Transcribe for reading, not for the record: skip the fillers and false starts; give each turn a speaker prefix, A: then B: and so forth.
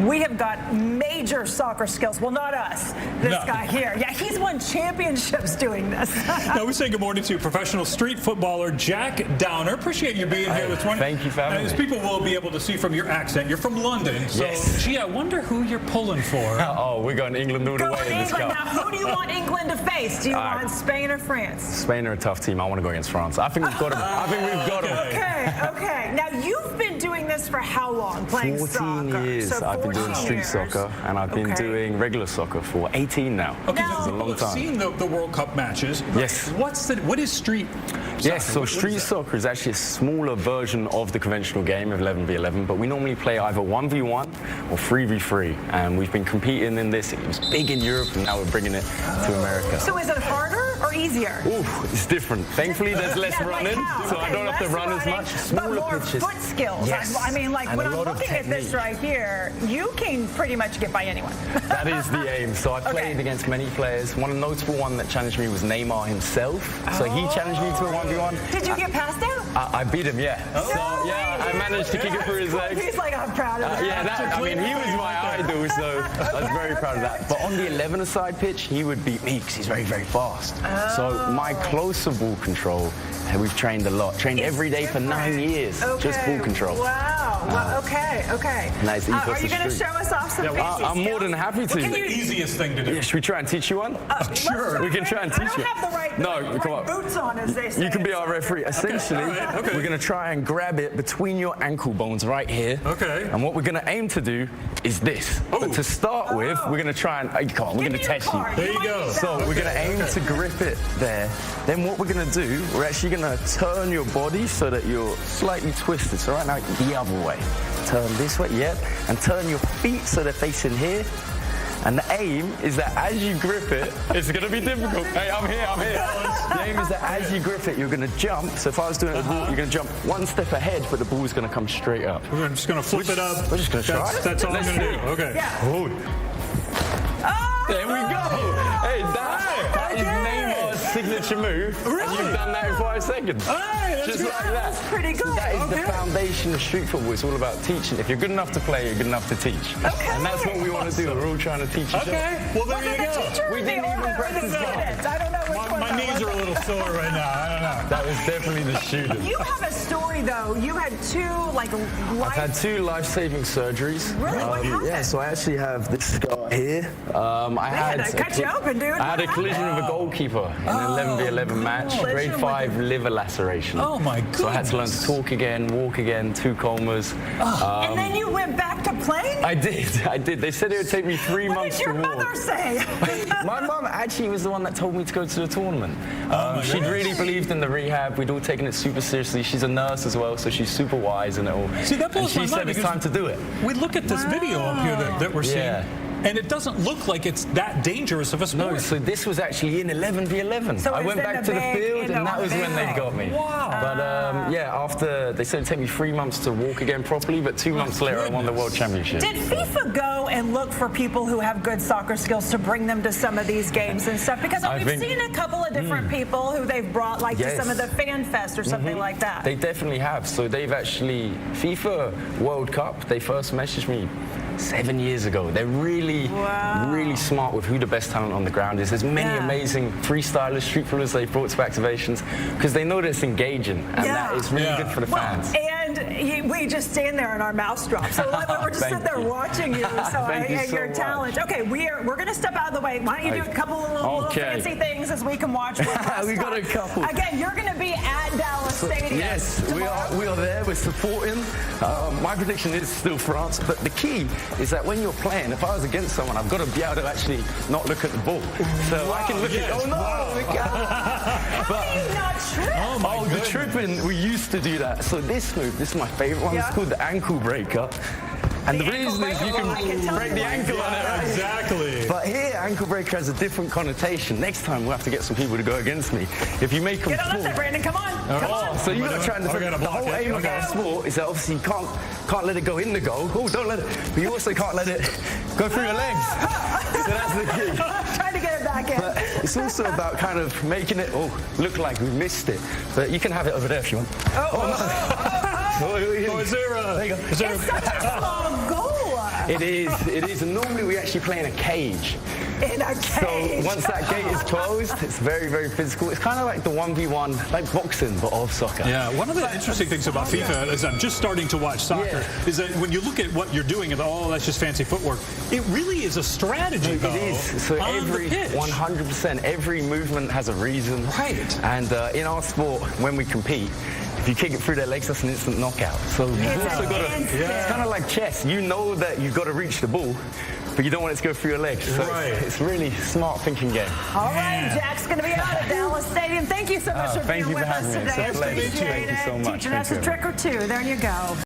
A: we have got major soccer skills. Well, not us. This guy here. Yeah, he's won championships doing this.
B: Now we say good morning to professional street footballer Jack Downer. Appreciate you being here this morning.
C: Thank you for having me.
B: As people will be able to see from your accent, you're from London. So, gee, I wonder who you're pulling for.
C: Oh, we're going England all the way in this cup.
A: Now, who do you want England to face? Do you want Spain or France?
C: Spain are a tough team. I want to go against France. I think we've got them. I think we've got them.
A: Okay. Now, you've been doing this for how long, playing
C: 14
A: soccer?
C: years.
A: So
C: I've been doing street soccer, and I've been doing regular soccer for 18 now.
B: Okay,
A: now,
B: so
C: a long time.
B: I've seen the World Cup matches.
C: Yes.
B: What is street soccer?
C: Yes, so street soccer is actually a smaller version of the conventional game of 11v11, but we normally play either 1v1 or 3v3, and we've been competing in this. It was big in Europe, and now we're bringing it to America.
A: So is it harder or easier?
C: Ooh, it's different. Thankfully, there's less running, so I don't have to run as much. Smaller
A: but more
C: pitches.
A: foot skills.
C: Yes.
A: I mean, like,
C: and
A: when I'm looking at this right here, you can pretty much get by anyone.
C: That is the aim. So I played against many players. One notable one that challenged me was Neymar himself. So he challenged me to a 1v1.
A: Did you get past out?
C: I beat him, yeah.
A: No
C: so, yeah, I managed to kick it through his legs.
A: He's like, I'm proud of that.
C: I mean, he was my idol, so I was very proud of that. But on the 11-a-side pitch, he would beat me because he's very, very fast. So my closer ball control, we've trained a lot. Trained every day for 9 years, just ball control.
A: Wow. Well, okay.
C: Nice.
A: Are you going to show us off some basic skills?
C: I'm more than happy to.
B: What's the easiest thing to do?
C: Yeah, should we try and teach you one?
B: Sure.
C: We can try and teach you.
A: I don't have the right,
C: come on.
A: boots on, as they say.
C: You can be our referee. Essentially, we're going to try and grab it between your ankle bones right here.
B: Okay.
C: And what we're going to aim to do is this. But to start with, we're going to try and, come on, we're going to test you.
B: There you go.
C: So we're going to aim to grip it there. Then what we're going to do, we're actually going to turn your body so that you're slightly twisted. So right now, the other way. Turn this way, and turn your feet so they're facing here. And the aim is that as you grip it, it's going to be difficult. Hey, I'm here. The aim is that as you grip it, you're going to jump. So if I was doing it, you're going to jump one step ahead, but the ball's going to come straight up.
B: We're just going to flip it up.
C: We're just going to try.
B: That's all I'm going to do. Okay.
A: Yeah.
C: Oh. There we go. Hey, that is Neymar's signature move.
B: Really?
C: And you've done that in 5 seconds.
B: Hey,
C: Just like that.
A: That's pretty good.
C: So that is the foundation of street football. It's all about teaching. If you're good enough to play, you're good enough to teach. And that's what we want to do. We're all trying to teach each other.
B: Well, there you go.
A: We didn't even practice that. I don't know which one.
B: My knees are a little sore right now. I don't know.
C: That was definitely the student.
A: You have a story, though. You had two,
C: I've had 2 life-saving surgeries.
A: Really? What happened?
C: Yeah, so I actually have this scar here.
A: I cut you open, dude.
C: I had a collision with a goalkeeper in an 11v11 match. Grade 5 liver laceration.
B: Oh, my goodness.
C: So I had to learn to talk again, walk again, 2 comas.
A: And then you went back to playing?
C: I did. They said it would take me 3 months to walk.
A: What did your mother say?
C: My mum actually was the one that told me to go to the tournament. She'd really believed in the rehab. We'd all taken it super seriously. She's a nurse as well, so she's super wise in it all.
B: See, that blows my
C: and she said
B: mind
C: it's time to do it.
B: We look at this video up here that we're seeing. And it doesn't look like it's that dangerous of a sport.
C: No, so this was actually in 11v11.
A: So
C: I went back to the field, and that was when they got me.
B: Wow.
C: But yeah, after they said it'd take me 3 months to walk again properly, but 2 months later I won the World Championship.
A: Did FIFA go and look for people who have good soccer skills to bring them to some of these games and stuff? Because we've seen a couple of different people who they've brought, like to some of the fan fest or something like that.
C: They definitely have. So they've actually, FIFA World Cup, they first messaged me 7 years ago. They're really smart with who the best talent on the ground is. There's many amazing freestylers, street footballers they've brought to activations because they know that it's engaging and that is really good for the fans.
A: And we just stand there and our mouths drop. So we're just sitting there watching you. So your talent. Okay, we're going to step out of the way. Why don't you do a couple of little fancy things as we can watch?
C: We got a couple.
A: Again, you're going to be at Dallas Stadium.
C: Yes, we are there. We're supporting. My prediction is still France, but the key is that when you're playing, if I was against someone, I've got to be able to actually not look at the ball. So I can look at, oh no! But,
A: not trip.
C: the tripping, we used to do that. So this move, this is my favorite one. It's called the ankle breaker. And the reason is you can break the ankle on it. Right?
B: Exactly.
C: But here, ankle breaker has a different connotation. Next time, we'll have to get some people to go against me. If you make them
A: Get on there, Brandon. Come on. Come on.
C: So you got to try and defend. The whole aim of our sport is that obviously you can't let it go in the goal. Oh, don't let it. But you also can't let it go through your legs. So that's the key.
A: Trying to get it back in.
C: But it's also about kind of making it look like we missed it. But you can have it over there if you want. There you go.
A: It's such a small goal.
C: It is. And normally we actually play in a cage.
A: In a cage.
C: So once that gate is closed, it's very, very physical. It's kind of like the 1v1, like boxing, but of soccer.
B: Yeah, one of the interesting things about FIFA is I'm just starting to watch soccer, is that when you look at what you're doing and, oh, that's just fancy footwork, it really is a strategy, though.
C: It is. So every 100%, every movement has a reason.
B: Right.
C: And in our sport, when we compete, if you kick it through their legs, that's an instant knockout. So you've also got to, it's kind of like chess. You know that you've got to reach the ball, but you don't want it to go through your legs. So it's really smart thinking game.
A: All right, Jack's going to be out at Dallas Stadium. Thank you so much for being with us today.
C: Thank you so much.
A: Teaching us a trick or two. There you go.